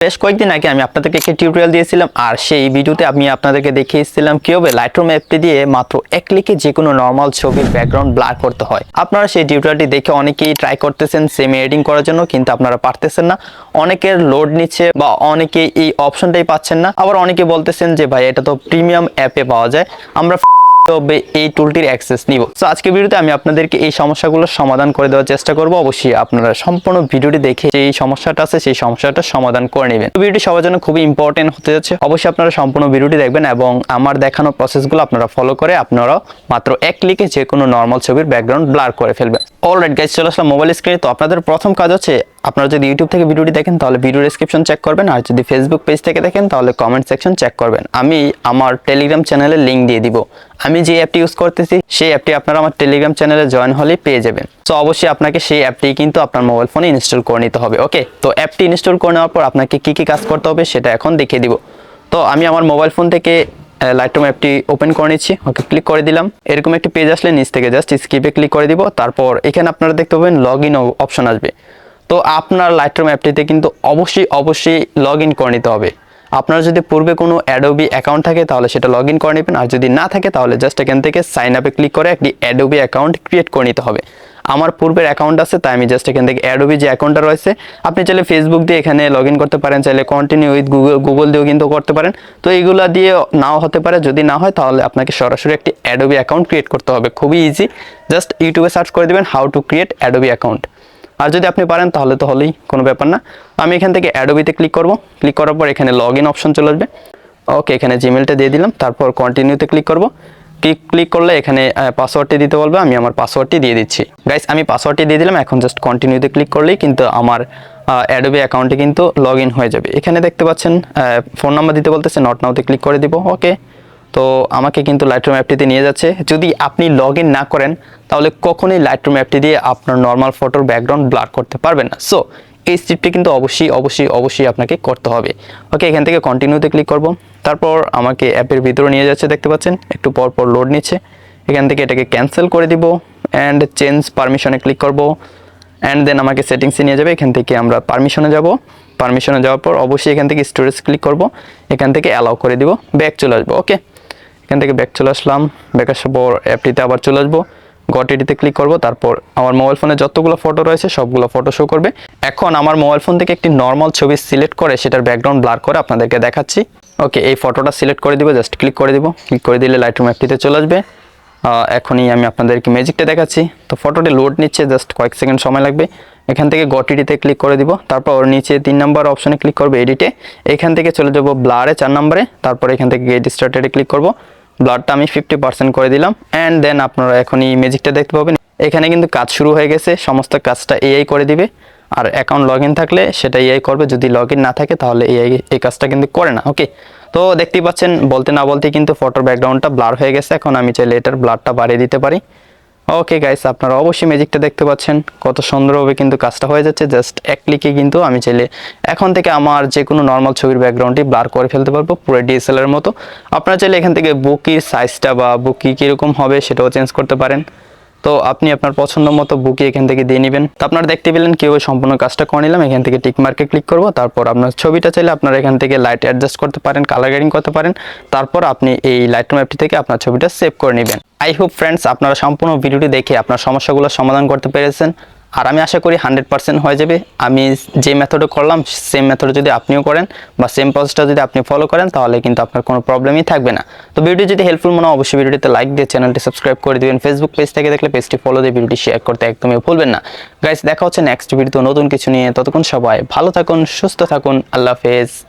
বেশ কয়েকদিন আগে আমি আপনাদেরকে একটি টিউটোরিয়াল দিয়েছিলাম আর সেই ভিডিওতে আমি আপনাদেরকে দেখিয়েছিলাম কিভাবে লাইটরুম অ্যাপটি দিয়ে মাত্র এক ক্লিকে যে কোনো নরমাল ছবির ব্যাকগ্রাউন্ড ব্লার করতে হয়। আপনারা সেই টিউটোরিয়ালটি দেখে অনেকেই ট্রাই করতেছেন সেম এডিটিং করার জন্য, কিন্তু আপনারা পারতেছেন না। অনেকের লোড নিচ্ছে বা অনেকে এই অপশনটাই পাচ্ছেন না। আবার অনেকে বলতেছেন যে ভাই এটা তো প্রিমিয়াম অ্যাপে পাওয়া যায়, আমরা তবে এই টুলটির অ্যাক্সেস নিব। সো আজকে ভিডিওতে আমি আপনাদেরকে এই সমস্যাগুলোর সমাধান করে দেওয়ার চেষ্টা করব। অবশ্যই আপনারা সম্পূর্ণ ভিডিওটি দেখে এই সমস্যাটা আছে সেই সমস্যাটা সমাধান করে নেবেন। ভিডিওটি সবার জন্য খুবই ইম্পর্টেন্ট হতে যাচ্ছে। অবশ্যই আপনারা সম্পূর্ণ ভিডিওটি দেখবেন এবং আমার দেখানো প্রসেসগুলো আপনারা ফলো করে আপনারা মাত্র এক ক্লিকে যে কোনো নরমাল ছবির ব্যাকগ্রাউন্ড ব্লার করে ফেলবেন। অলরাইট গাইস, চলে আসলাম মোবাইল স্ক্রিনে। তো আপনাদের প্রথম কাজ হচ্ছে, আপনারা যদি ইউটিউব থেকে ভিডিওটি দেখেন তাহলে ভিডিও ডেসক্রিপশন চেক করবেন, আর যদি ফেসবুক পেজ থেকে দেখেন তাহলে কমেন্ট সেকশন চেক করবেন। আমি আমার টেলিগ্রাম চ্যানেলের লিঙ্ক দিয়ে দিব। আমি যে অ্যাপটি ইউজ করতেছি সেই অ্যাপটি আপনারা আমার টেলিগ্রাম চ্যানেলে জয়েন হলেই পেয়ে যাবেন। সো অবশ্যই আপনাকে সেই অ্যাপটি কিন্তু আপনার মোবাইল ফোনে ইনস্টল করে নিতে হবে। ওকে, তো অ্যাপটি ইনস্টল করে নেওয়ার পর আপনাকে কি কি কাজ করতে হবে সেটা এখন দেখিয়ে দিব। তো আমি আমার মোবাইল ফোন থেকে লাইটরুম অ্যাপটি ওপেন করে নিচ্ছি। ওকে, ক্লিক করে দিলাম। এরকম একটি পেজ আসলে নিচ থেকে জাস্ট স্কিপে ক্লিক করে দিব। তারপর এখানে আপনারা দেখতে পাবেন লগ ইন অপশন আসবে। তো আপনার লাইটরুম অ্যাপটিতে কিন্তু অবশ্যই লগ ইন করে নিতে হবে। আপনার যদি পূর্বে কোনো অ্যাডোবি অ্যাকাউন্ট থাকে তাহলে সেটা লগ ইন করে নেবেন, আর যদি না থাকে তাহলে জাস্ট এখান থেকে সাইন আপে ক্লিক করে একটি অ্যাডোবি অ্যাকাউন্ট ক্রিয়েট করে নিতে হবে। আমার পূর্বের অ্যাকাউন্ট আছে, তাই আমি জাস্ট এখান থেকে অ্যাডোবি যে অ্যাকাউন্টটা রয়েছে, আপনি চাইলে ফেসবুক দিয়ে এখানে লগ ইন করতে পারেন, চাইলে কন্টিনিউ উইথ গুগল দিয়েও কিন্তু করতে পারেন। তো এইগুলা দিয়ে নাও হতে পারে, যদি না হয় তাহলে আপনাকে সরাসরি একটি অ্যাডোবি অ্যাকাউন্ট ক্রিয়েট করতে হবে। খুবই ইজি, জাস্ট ইউটিউবে সার্চ করে দেবেন how to create Adobe account. আর যদি আপনি পারেন তাহলে তো হলেই, কোনো ব্যাপার না। আমি এখান থেকে অ্যাডোবিতে ক্লিক করব। ক্লিক করার পর এখানে লগ ইন অপশন চলে আসবে। ওকে, এখানে জিমেলটা দিয়ে দিলাম। তারপর কন্টিনিউতে ক্লিক করব। ক্লিক করলে এখানে পাসওয়ার্ডটি দিতে বলবে, আমি আমার পাসওয়ার্ডটি দিয়ে দিচ্ছি। গাইস, আমি পাসওয়ার্ডটি দিয়ে দিলাম। এখন জাস্ট কন্টিনিউতে ক্লিক করলেই কিন্তু আমার অ্যাডোবি অ্যাকাউন্টে কিন্তু লগ ইন হয়ে যাবে। এখানে দেখতে পাচ্ছেন ফোন নাম্বার দিতে বলতেছে, নট নাওতে ক্লিক করে দিব। ওকে, তো আমাকে কিন্তু লাইটরুম অ্যাপটিতে নিয়ে যাচ্ছে। যদি আপনি লগ ইন না করেন তাহলে কখনোই লাইটরুম অ্যাপটি দিয়ে আপনার নর্মাল ফটোর ব্যাকগ্রাউন্ড ব্লার করতে পারবেন না। সো এই স্টেপটি কিন্তু অবশ্যই আপনাকে করতে হবে। ওকে, এখান থেকে কন্টিনিউতে ক্লিক করব। তারপর আমাকে অ্যাপের ভিতরে নিয়ে যাচ্ছে, দেখতে পাচ্ছেন একটু পর লোড নিচ্ছে। এখান থেকে এটাকে ক্যান্সেল করে দিব অ্যান্ড চেঞ্জ পারমিশনে ক্লিক করব। অ্যান্ড দেন আমাকে সেটিংসে নিয়ে যাবে। এখান থেকে আমরা পারমিশনে যাব। পারমিশনে যাওয়ার পর অবশ্যই এখান থেকে স্টোরেজ ক্লিক করব। এখান থেকে অ্যালাউ করে দিব, ব্যাক চলে আসবো। ওকে, এখান থেকে ব্যাক চলে আসলাম। ব্যাক আসার পর অ্যাপটিতে আবার চলে আসবো। গটিটিতে ক্লিক করব। তারপর আমার মোবাইল ফোনে যতগুলো ফটো রয়েছে সবগুলো ফটো শো করবে। এখন আমার মোবাইল ফোন থেকে একটি নর্মাল ছবি সিলেক্ট করে সেটার ব্যাকগ্রাউন্ড ব্লার করে আপনাদেরকে দেখাচ্ছি। ওকে, এই ফটোটা সিলেক্ট করে দিব, জাস্ট ক্লিক করে দিব। ক্লিক করে দিলে লাইটরুম অ্যাপটিতে চলে আসবে। এখনই আমি আপনাদেরকে ম্যাজিকটা দেখাচ্ছি। তো ফটোটি লোড নিচ্ছে, জাস্ট কয়েক সেকেন্ড সময় লাগবে। এখান থেকে গটিটিতে ক্লিক করে দিব। তারপর ওর নিচে 3 নম্বর অপশনে ক্লিক করবে, এডিটে। এখান থেকে চলে যাব ব্লারে 4 নম্বরে। তারপর এখান থেকে গেট স্টার্টেডে ক্লিক করব। ব্লারটা আমি 50% করে দিলাম। অ্যান্ড দেন আপনারা এখনই ম্যাজিকটা দেখতে পাবেন। এখানে কিন্তু কাজ শুরু হয়ে গেছে। সমস্ত কাজটা এআই করে দিবে। আর অ্যাকাউন্ট লগ ইন থাকলে সেটা এআই করবে, যদি লগ ইন না থাকে তাহলে এআই এই কাজটা কিন্তু করে না। ওকে, তো দেখতেই পাচ্ছেন বলতে না বলতে কিন্তু ফটোর ব্যাকগ্রাউন্ডটা ব্লার হয়ে গেছে। এখন আমি চাইলে এটার ব্লারটা বাড়িয়ে দিতে পারি। ওকে গাইস, আপনারা অবশ্যই ম্যাজিকটা দেখতে পাচ্ছেন, কত সুন্দরভাবে কিন্তু কাজটা হয়ে যাচ্ছে। জাস্ট এক ক্লিকে কিন্তু আমি চাইলে এখন থেকে আমার যে কোনো নর্মাল ছবির ব্যাকগ্রাউন্ডটি ব্লার করে ফেলতে পারবো পুরো ডিএসএলআর মতো। আপনারা চাইলে এখান থেকে বুকির সাইজটা বা বুকি কীরকম হবে সেটাও চেঞ্জ করতে পারেন। তো আপনি আপনার পছন্দ মতো বুকি এখান থেকে দিয়ে নেবেন। তো আপনারা দেখতে পেলেন কীভাবে সম্পূর্ণ কাজটা করে নিলাম। এখান থেকে টিক মার্কে ক্লিক করব। তারপর আপনার ছবিটা চাইলে আপনারা এখান থেকে লাইট অ্যাডজাস্ট করতে পারেন, কালার গ্রেডিং করতে পারেন। তারপর আপনি এই লাইটরুম অ্যাপটি থেকে আপনার ছবিটা সেভ করে নেবেন। আই হোপ ফ্রেন্ডস, আপনারা সম্পূর্ণ ভিডিওটি দেখে আপনার সমস্যাগুলো সমাধান করতে পেরেছেন। আর আমি আশা করি 100% হয়ে যাবে। আমি যে মেথডে করলাম সেম মেথডে যদি আপনিও করেন বা সেম প্রসেসটা যদি আপনি ফলো করেন তাহলে কিন্তু আপনার কোনো প্রবলেমই থাকবে না। তো ভিডিও যদি হেল্পফুল মনে হয় অবশ্যই ভিডিওটিতে লাইক দিয়ে চ্যানেলটি সাবস্ক্রাইব করে দিবেন। ফেসবুক পেজ থেকে দেখলে পেজটি ফলো দিয়ে ভিডিওটি শেয়ার করতে একদমই ভুলবেন না। গাইস, দেখা হচ্ছে নেক্সট ভিডিওতে নতুন কিছু নিয়ে। ততক্ষণ সবাই ভালো থাকুন, সুস্থ থাকুন। আল্লাহ হাফেজ।